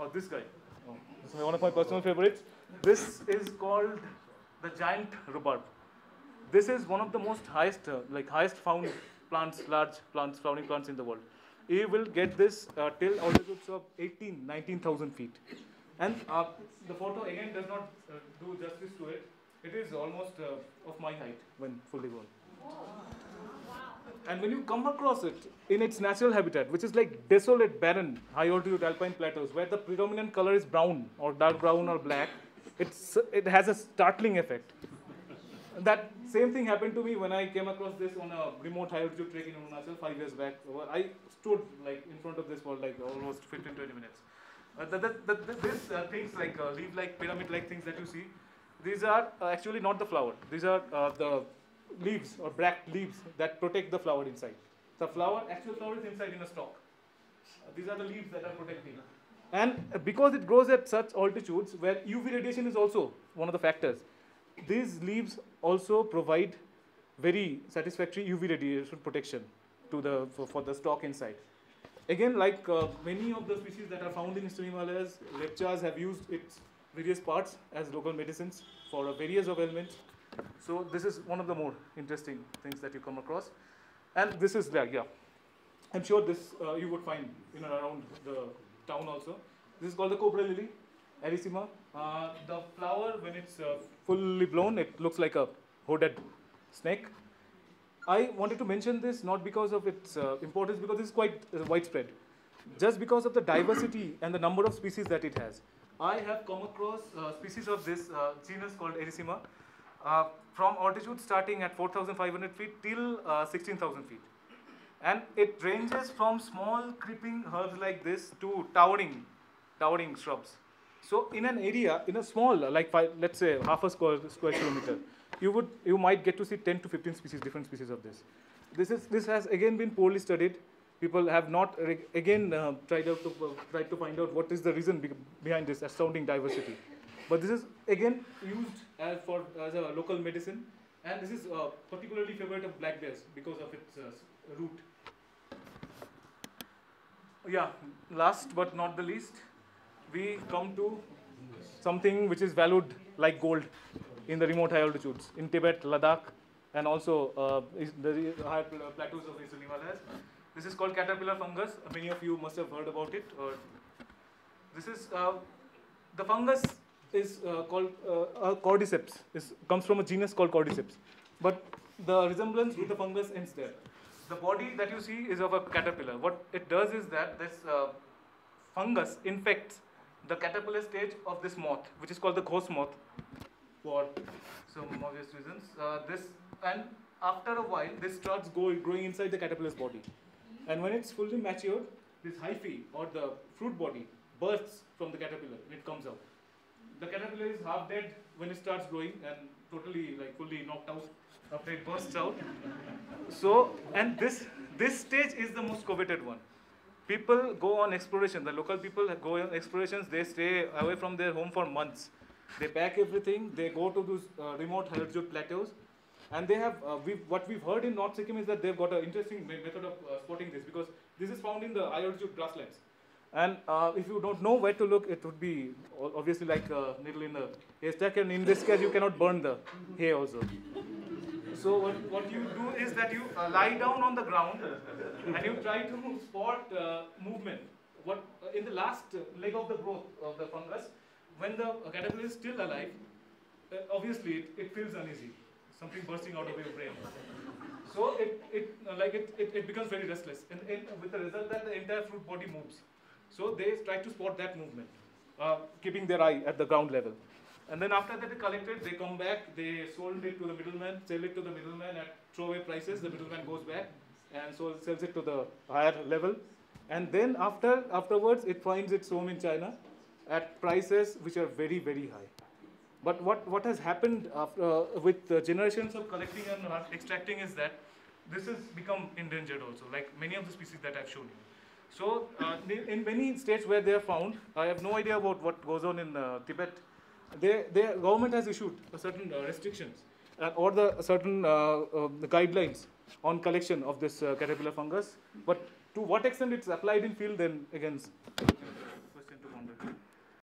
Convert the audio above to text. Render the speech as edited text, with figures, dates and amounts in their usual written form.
or this guy. Oh, this is one of my personal favorites. This is called the giant rhubarb. This is one of the most highest found plants, large plants, flowering plants in the world. You will get this till altitudes of 18, 19,000 feet. And the photo again does not do justice to it. It is almost of my height when fully grown. And when you come across it in its natural habitat, which is like desolate, barren, high altitude alpine plateaus, where the predominant color is brown or dark brown or black, it has a startling effect. That same thing happened to me when I came across this on a remote high altitude trek in Arunachal 5 years back. I stood like in front of this for like almost 15-20 minutes. These things like leaf-like, pyramid-like things that you see, these are actually not the flower. These are the leaves or bract leaves that protect the flower inside. The actual flower is inside in a stalk. These are the leaves that are protecting. And because it grows at such altitudes where UV radiation is also one of the factors, these leaves also provide very satisfactory UV radiation protection to for the stalk inside. Again, like many of the species that are found in Eastern Himalayas, lepchas have used its various parts as local medicines for various of ailments. So this is one of the more interesting things that you come across. And this is, yeah, I'm sure this you would find in and around the town also. This is called the cobra lily, Erythema. The flower, when it's fully blown, it looks like a hooded snake. I wanted to mention this not because of its importance, because this is quite widespread. Just because of the diversity and the number of species that it has. I have come across species of this genus called Erythema from altitude starting at 4,500 feet till 16,000 feet. And it ranges from small creeping herbs like this to towering shrubs. So in an area, in a small, like let's say half a square kilometer, you might get to see 10 to 15 species, different species of this. This has again been poorly studied. People have not again tried to find out what is the reason behind this astounding diversity. But this is again used as a local medicine, and this is particularly favorite of black bears because of its root. Yeah, last but not the least, we come to something which is valued like gold in the remote high altitudes, in Tibet, Ladakh, and also the higher plateaus of Eastern Himalayas. This is called caterpillar fungus. Many of you must have heard about it. This is the fungus is called Cordyceps. Comes from a genus called Cordyceps, but the resemblance with the fungus ends there. The body that you see is of a caterpillar. What it does is that this fungus infects the caterpillar stage of this moth, which is called the ghost moth, for some obvious reasons. And after a while, this starts growing inside the caterpillar's body. And when it's fully matured, this hyphae or the fruit body bursts from the caterpillar and it comes out. The caterpillar is half dead when it starts growing and totally fully knocked out after it bursts out. So, and this stage is the most coveted one. People go on exploration. The local people go on explorations. They stay away from their home for months. They pack everything. They go to those remote altitude plateaus. And they have, what we've heard in North Sikkim is that they've got an interesting method of spotting this, because this is found in the high altitude grasslands. And if you don't know where to look, it would be obviously like a needle in a haystack. And in this case, you cannot burn the hay also. So what you do is that you lie down on the ground and you try to spot movement. In the last leg of the growth of the fungus, when the caterpillar is still alive, obviously it feels uneasy, something bursting out of your brain. So it becomes very restless, and with the result that the entire fruit body moves. So they try to spot that movement, keeping their eye at the ground level. And then after that they collect it, they come back, they sold it to the middleman, sell it to the middleman at throwaway prices. The middleman goes back and sells it to the higher level. And then afterwards it finds its home in China at prices which are very, very high. But what has happened after, with generations of collecting and extracting is that this has become endangered also, like many of the species that I've shown you. So in many states where they are found, I have no idea about what goes on in Tibet. The government has issued certain restrictions or the certain guidelines on collection of this caterpillar fungus. But to what extent it's applied in field, then again.